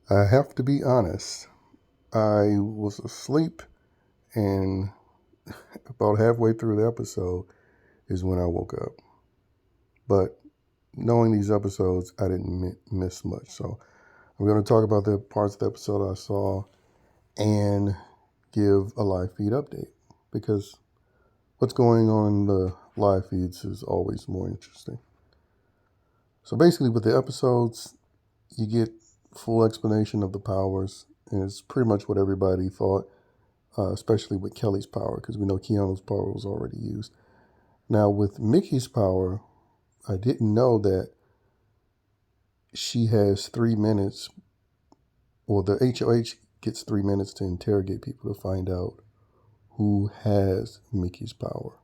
I have to be honest. I was asleep, and about halfway through the episode is when I woke up. But knowing these episodes, I didn't miss much. So I'm going to talk about the parts of the episode I saw and give a live feed update because what's going on in the live feeds is always more interesting. So basically, with the episodes, you get full explanation of the powers, and it's pretty much what everybody thought, especially with Kelly's power, because we know KEANU's power was already used. Now, with Mickey's power, I didn't know that she has 3 minutes, or the HOH gets 3 minutes to interrogate people to find out who has Mickey's power.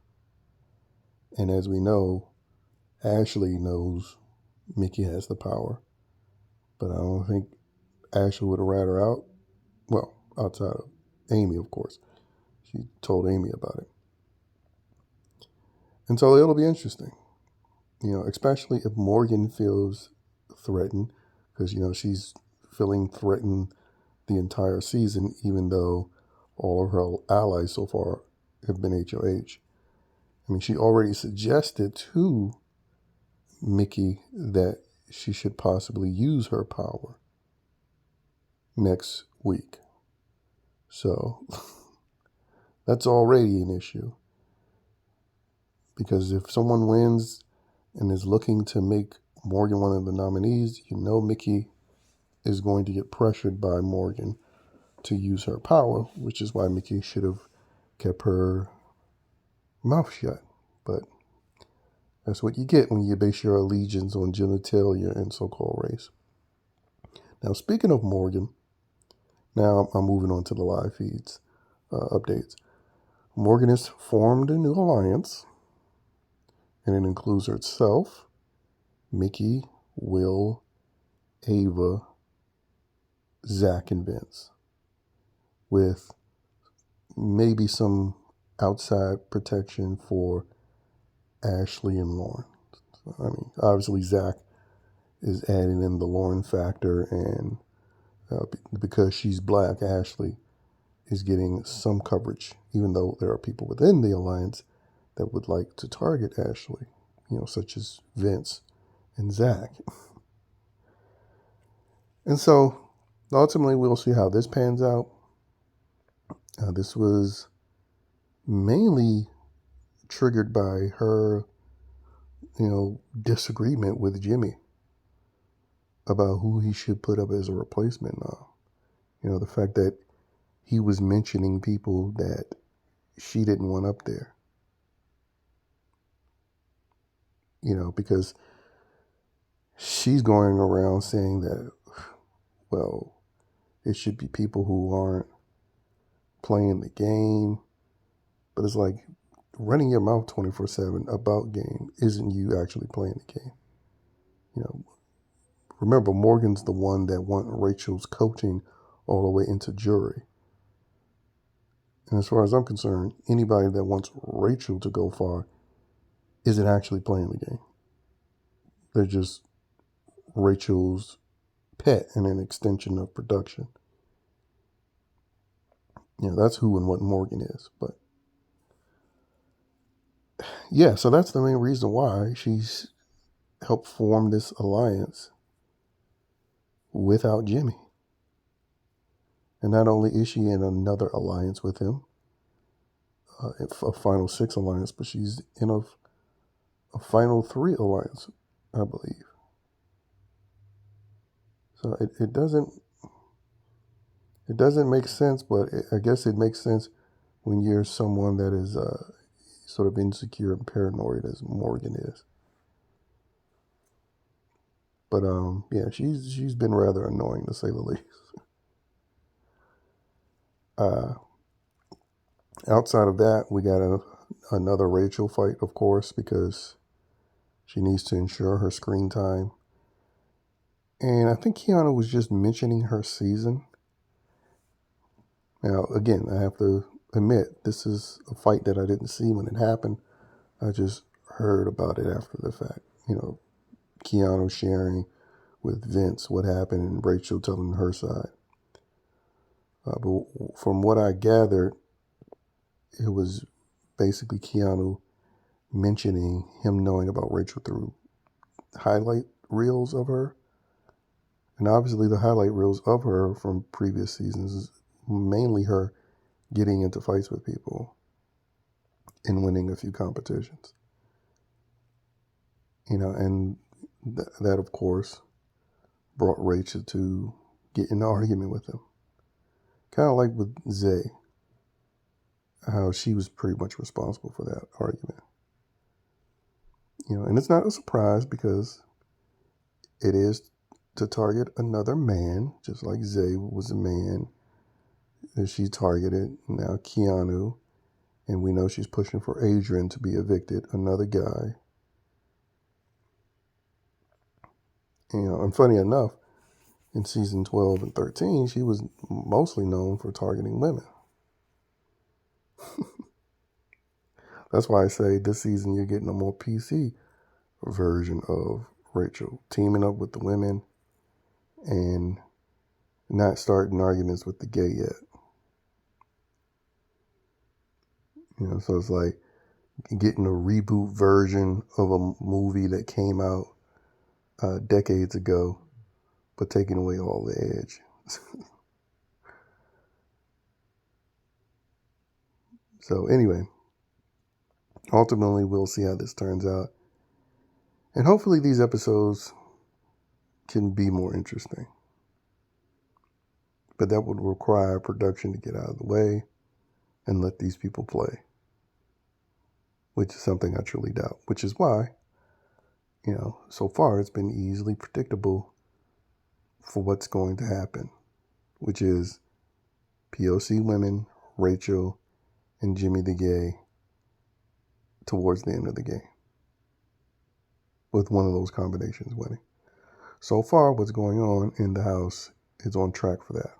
And as we know, Ashley knows Mickey has the power, but I don't think Ashley would have rat her out. Well, outside of Amy, of course. She told Amy about it. And so it'll be interesting, especially if Morgan feels threatened, because, she's feeling threatened the entire season, even though all of her allies so far have been HOH. I mean, she already suggested to Mickey that she should possibly use her power next week. So that's already an issue. Because if someone wins and is looking to make Morgan one of the nominees, Mickey is going to get pressured by Morgan to use her power, which is why Mickey should have kept her mouth shut. But that's what you get when you base your allegiance on genitalia and so-called race. Now, speaking of Morgan, now I'm moving on to the live feeds updates. Morgan has formed a new alliance, and it includes herself, Mickey, Will, Ava, Zach, and Vince, with maybe some outside protection for Ashley and Lauren. I mean, obviously Zach is adding in the Lauren factor, and because she's black, Ashley is getting some coverage, even though there are people within the alliance that would like to target Ashley, such as Vince and Zach. And so ultimately, we'll see how this pans out. This was mainly triggered by her, disagreement with Jimmy about who he should put up as a replacement now. The fact that he was mentioning people that she didn't want up there. Because she's going around saying that, well, it should be people who aren't playing the game. But it's like running your mouth 24/7 about game isn't you actually playing the game. Remember, Morgan's the one that wants Rachel's coaching all the way into jury. And as far as I'm concerned, anybody that wants Rachel to go far isn't actually playing the game. They're just Rachel's pet and an extension of production. That's who and what Morgan is. But yeah, so that's the main reason why she's helped form this alliance without Jimmy. And not only is she in another alliance with him, a Final Six alliance, but she's in a Final Three alliance, I believe. So it doesn't make sense, but I guess it makes sense when you're someone that is sort of insecure and paranoid as Morgan is. But yeah, she's been rather annoying to say the least. Outside of that, we got another Rachel fight, of course, because she needs to ensure her screen time. And I think KEANU was just mentioning her season. Now, again, I have to admit, this is a fight that I didn't see when it happened. I just heard about it after the fact. KEANU sharing with Vince, what happened, and Rachel telling her side. But from what I gathered, it was basically Keanu mentioning him knowing about Rachel through highlight reels of her. And obviously the highlight reels of her from previous seasons is mainly her getting into fights with people and winning a few competitions. And that of course brought Rachel to get in an argument with him. Kind of like with Zay, how she was pretty much responsible for that argument. And it's not a surprise because it is to target another man, just like Zay was a man that she targeted. Now Keanu, and we know she's pushing for Adrian to be evicted, another guy. And funny enough, in season 12 and 13, she was mostly known for targeting women. That's why I say this season you're getting a more PC version of Rachel, teaming up with the women and not starting arguments with the gay yet. So it's like getting a reboot version of a movie that came out decades ago, but taking away all the edge. So anyway, ultimately we'll see how this turns out. And hopefully these episodes can be more interesting. But that would require production to get out of the way and let these people play, which is something I truly doubt, which is why, so far it's been easily predictable for what's going to happen, which is POC women, Rachel, and Jimmy the Gay towards the end of the game, with one of those combinations winning. So far, what's going on in the house is on track for that.